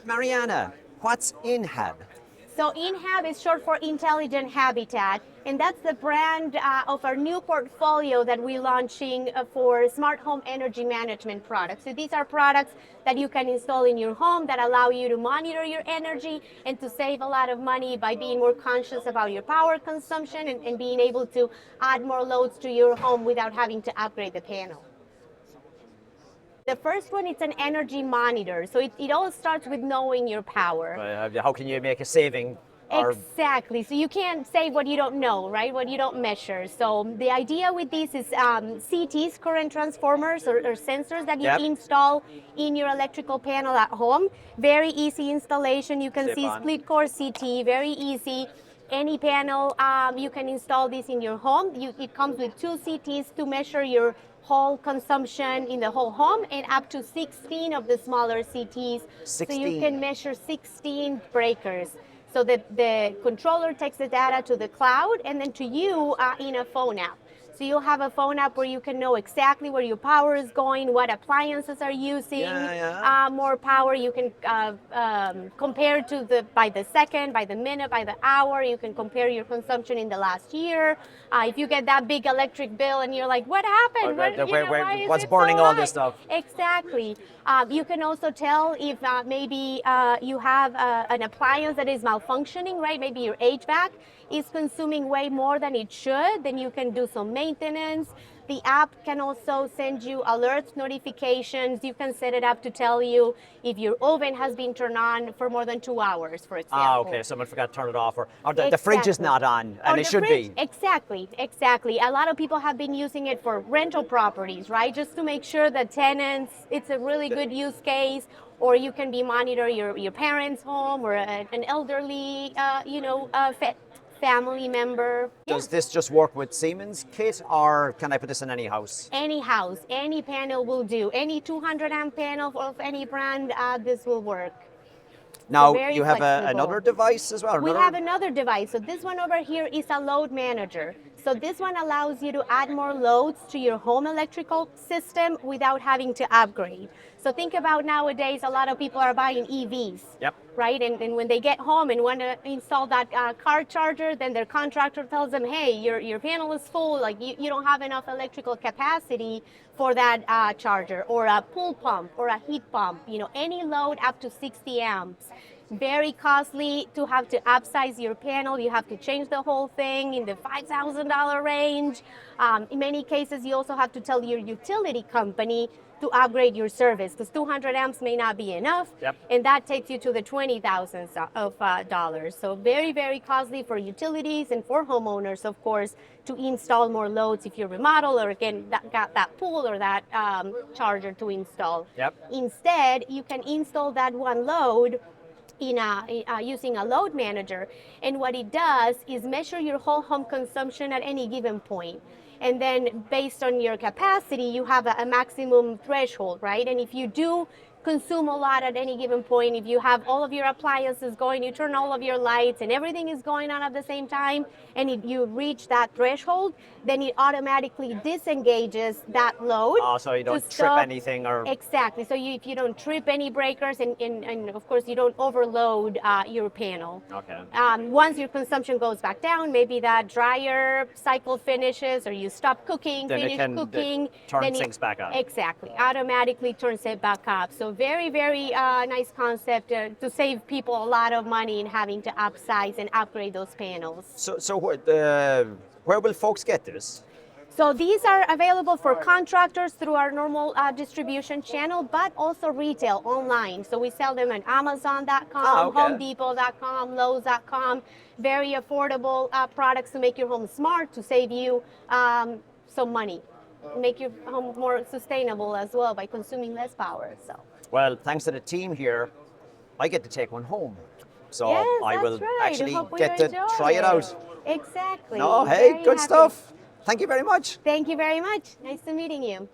Mariana, what's Inhab? So Inhab is short for Intelligent Habitat, and that's the brand of our new portfolio that we're launching for smart home energy management products. So these are products that you can install in your home that allow you to monitor your energy and to save a lot of money by being more conscious about your power consumption and being able to add more loads to your home without having to upgrade the panel. The first one, it's an energy monitor. So it all starts with knowing your power. How can you make a saving? Exactly. So you can't save what you don't know, right? What you don't measure. So the idea with this is CTs, current transformers or sensors that you install in your electrical panel at home. Very easy installation. You can see split core CT, very easy. Any panel, you can install this in your home. It comes with 2 CTs to measure your whole consumption in the whole home and up to 16 of the smaller CTs. 16. So you can measure 16 breakers. So the controller takes the data to the cloud and then to you in a phone app. So you'll have a phone app where you can know exactly where your power is going, what appliances are using more power. You can compare to by the second, by the minute, by the hour. You can compare your consumption in the last year. If you get that big electric bill and you're like, what happened? What's burning all this stuff? Exactly. You can also tell if maybe you have an appliance that is malfunctioning, right? Maybe your HVAC is consuming way more than it should. Then you can do some maintenance. The app can also send you alerts, notifications. You can set it up to tell you if your oven has been turned on for more than 2 hours, for example. Okay, someone forgot to turn it off, or the fridge is not on, and it should be. Exactly. A lot of people have been using it for rental properties, right? Just to make sure that tenants, it's a really good use case. Or you can be monitor your parents' home or an elderly, family member. Does this just work with Siemens kit, or can I put this in any house? Any house, any panel will do. Any 200 amp panel of any brand, this will work. Now, you have another device as well? We have another device. So this one over here is a load manager. So this one allows you to add more loads to your home electrical system without having to upgrade. So think about nowadays, a lot of people are buying EVs, right? And when they get home and want to install that car charger, then their contractor tells them, hey, your panel is full, like you don't have enough electrical capacity for that charger, or a pool pump or a heat pump, any load up to 60 amps. Very costly to have to upsize your panel. You have to change the whole thing in the $5,000 range. In many cases, you also have to tell your utility company to upgrade your service because 200 amps may not be enough, and that takes you to the $20,000 of dollars. So very, very costly for utilities and for homeowners, of course, to install more loads if you remodel or again got that pool or that charger to install. Instead, you can install that one load using a load manager, and what it does is measure your whole home consumption at any given point. And then based on your capacity, you have a maximum threshold, right? And if you do consume a lot at any given point, if you have all of your appliances going, you turn all of your lights and everything is going on at the same time, and if you reach that threshold, then it automatically disengages that load. So you don't trip anything or... Exactly. So if you don't trip any breakers and of course you don't overload your panel. Once your consumption goes back down, maybe that dryer cycle finishes or you stop cooking, finish cooking. Turn things back up. Exactly. Automatically turns it back up. So very, very nice concept to save people a lot of money in having to upsize and upgrade those panels. So where will folks get this? So these are available for contractors through our normal distribution channel, but also retail online. So we sell them at Amazon.com, HomeDepot.com, Lowe's.com. Very affordable products to make your home smart, to save you some money. Make your home more sustainable as well by consuming less power. So. Well, thanks to the team here, I get to take one home. So yes, I will actually get to try it out. Exactly. No, hey, good stuff. Thank you very much. Thank you very much. Nice to meeting you.